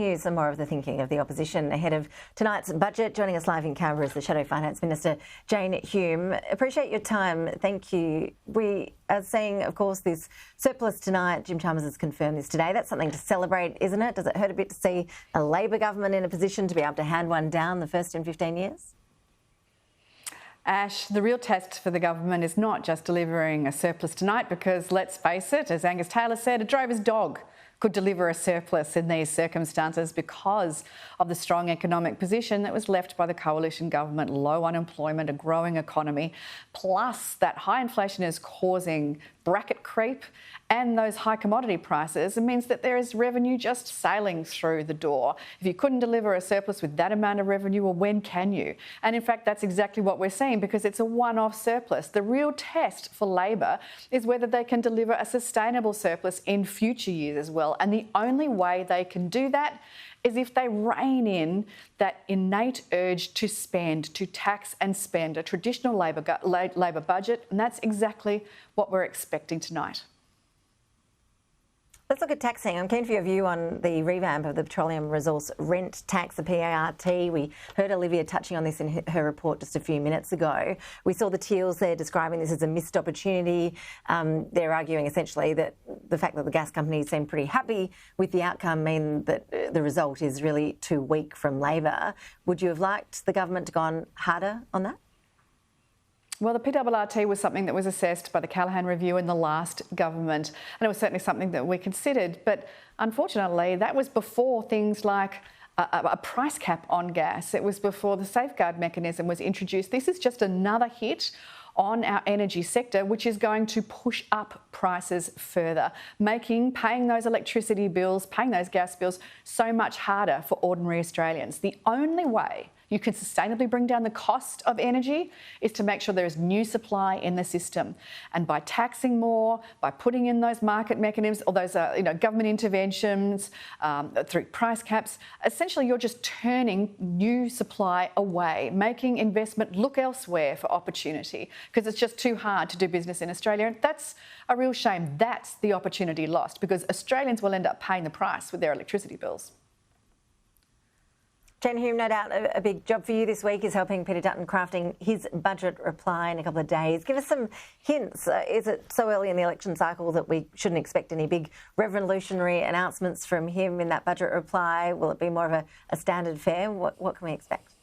you some more of the thinking of the opposition ahead of tonight's budget. Joining us live in Canberra is the Shadow Finance Minister Jane Hume. Appreciate your time. Thank you. We are seeing, of course, this surplus tonight. Jim Chalmers has confirmed this today. That's something to celebrate, isn't it? Does it hurt a bit to see a Labor government in a position to be able to hand one down, the first in 15 years? Ash, the real test for the government is not just delivering a surplus tonight, because let's face it, as Angus Taylor said, a drover's dog could deliver a surplus in these circumstances because of the strong economic position that was left by the coalition government, low unemployment, a growing economy, plus that high inflation is causing bracket creep and those high commodity prices. It means that there is revenue just sailing through the door. If you couldn't deliver a surplus with that amount of revenue, well, when can you? And in fact, that's exactly what we're seeing, because it's a one-off surplus. The real test for Labor is whether they can deliver a sustainable surplus in future years as well. And the only way they can do that is if they rein in that innate urge to spend, to tax and spend, a traditional Labor budget, and that's exactly what we're expecting tonight. Let's look at taxing. I'm keen for your view on the revamp of the petroleum resource rent tax, the PART. We heard Olivia touching on this in her report just a few minutes ago. We saw the Teals there describing this as a missed opportunity. They're arguing essentially that the fact that the gas companies seem pretty happy with the outcome mean that the result is really too weak from Labor. Would you have liked the government to go on harder on that? Well, the PRRT was something that was assessed by the Callaghan Review in the last government, and it was certainly something that we considered. But unfortunately, that was before things like a price cap on gas. It was before the safeguard mechanism was introduced. This is just another hit on our energy sector, which is going to push up prices further, paying those electricity bills, paying those gas bills so much harder for ordinary Australians. The only way you can sustainably bring down the cost of energy is to make sure there is new supply in the system. And by taxing more, by putting in those market mechanisms or those government interventions through price caps, essentially you're just turning new supply away, making investment look elsewhere for opportunity, because it's just too hard to do business in Australia. And that's a real shame. That's the opportunity lost, because Australians will end up paying the price with their electricity bills. Jane Hume, no doubt a big job for you this week is helping Peter Dutton crafting his budget reply in a couple of days. Give us some hints. Is it so early in the election cycle that we shouldn't expect any big revolutionary announcements from him in that budget reply? Will it be more of a standard fare? What can we expect?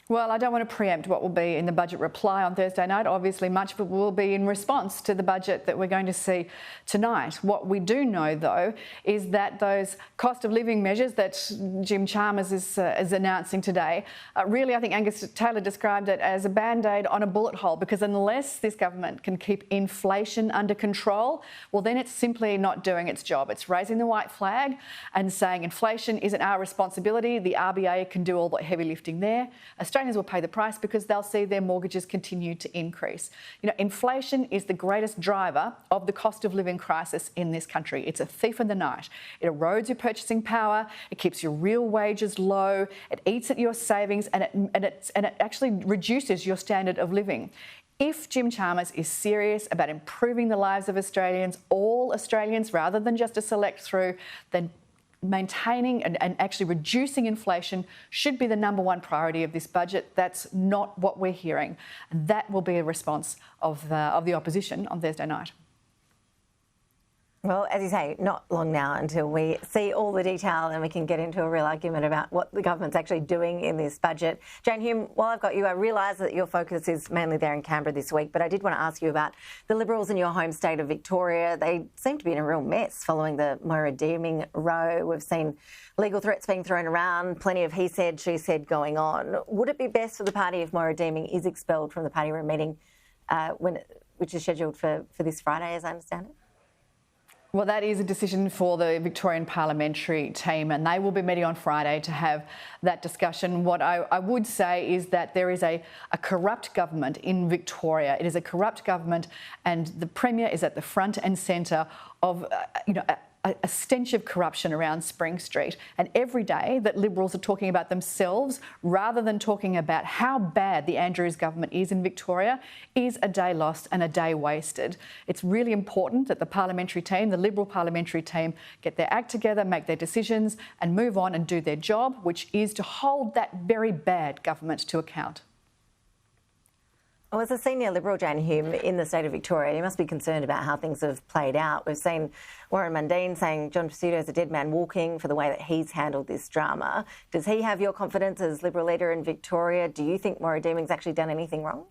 Well, I don't want to preempt what will be in the budget reply on Thursday night. Obviously, much of it will be in response to the budget that we're going to see tonight. What we do know, though, is that those cost of living measures that Jim Chalmers is announcing today, really, I think Angus Taylor described it as a band-aid on a bullet hole, because unless this government can keep inflation under control, well, then it's simply not doing its job. It's raising the white flag and saying inflation isn't our responsibility. The RBA can do all the heavy lifting there. Australians will pay the price because they'll see their mortgages continue to increase. Inflation is the greatest driver of the cost of living crisis in this country. It's a thief in the night. It erodes your purchasing power. It keeps your real wages low. It eats at your savings, and it actually reduces your standard of living. If Jim Chalmers is serious about improving the lives of Australians, all Australians, rather than just a select few, then maintaining and actually reducing inflation should be the number one priority of this budget. That's not what we're hearing. And that will be a response of the opposition on Thursday night. Well, as you say, not long now until we see all the detail and we can get into a real argument about what the government's actually doing in this budget. Jane Hume, while I've got you, I realise that your focus is mainly there in Canberra this week, but I did want to ask you about the Liberals in your home state of Victoria. They seem to be in a real mess following the Moira Deeming row. We've seen legal threats being thrown around, plenty of he said, she said going on. Would it be best for the party if Moira Deeming is expelled from the party room meeting, which is scheduled for this Friday, as I understand it? Well, that is a decision for the Victorian parliamentary team, and they will be meeting on Friday to have that discussion. What I would say is that there is a corrupt government in Victoria. It is a corrupt government, and the Premier is at the front and centre of, a a stench of corruption around Spring Street. And every day that Liberals are talking about themselves rather than talking about how bad the Andrews government is in Victoria is a day lost and a day wasted. It's really important that the parliamentary team, the Liberal parliamentary team, get their act together, make their decisions and move on and do their job, which is to hold that very bad government to account. Well, as a senior Liberal, Jane Hume, in the state of Victoria, you must be concerned about how things have played out. We've seen Warren Mundine saying John Pesutto's a dead man walking for the way that he's handled this drama. Does he have your confidence as Liberal leader in Victoria? Do you think Maura Deeming's actually done anything wrong?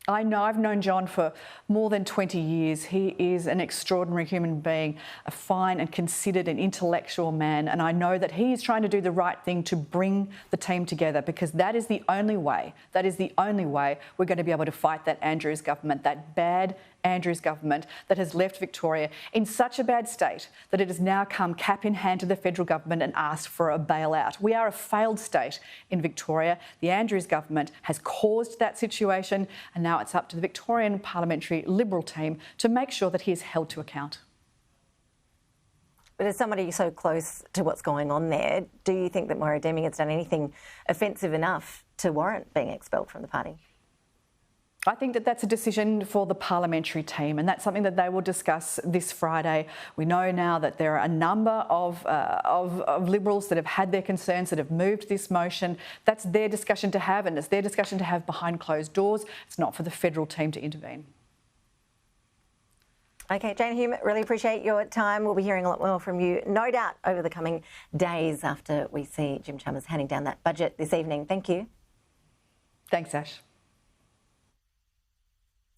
I know, I've known John for more than 20 years. He is an extraordinary human being, a fine and considered and intellectual man. And I know that he is trying to do the right thing to bring the team together, because that is the only way we're going to be able to fight that Andrews government, that bad Andrews government that has left Victoria in such a bad state that it has now come cap in hand to the federal government and asked for a bailout. We are a failed state in Victoria. The Andrews government has caused that situation, and now it's up to the Victorian parliamentary Liberal team to make sure that he is held to account. But as somebody so close to what's going on there, do you think that Maura Deeming has done anything offensive enough to warrant being expelled from the party? I think that that's a decision for the parliamentary team, and that's something that they will discuss this Friday. We know now that there are a number of Liberals that have had their concerns, that have moved this motion. That's their discussion to have, and it's their discussion to have behind closed doors. It's not for the federal team to intervene. OK, Jane Hume, really appreciate your time. We'll be hearing a lot more from you, no doubt, over the coming days after we see Jim Chalmers handing down that budget this evening. Thank you. Thanks, Ash.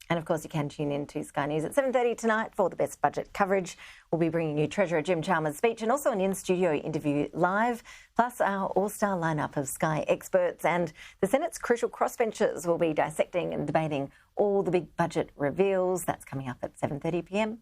And of course, you can tune in to Sky News at 7:30 tonight for the best budget coverage. We'll be bringing you Treasurer Jim Chalmers' speech and also an in-studio interview live, plus our all-star lineup of Sky experts. And the Senate's crucial crossbenchers will be dissecting and debating all the big budget reveals. That's coming up at 7:30 p.m.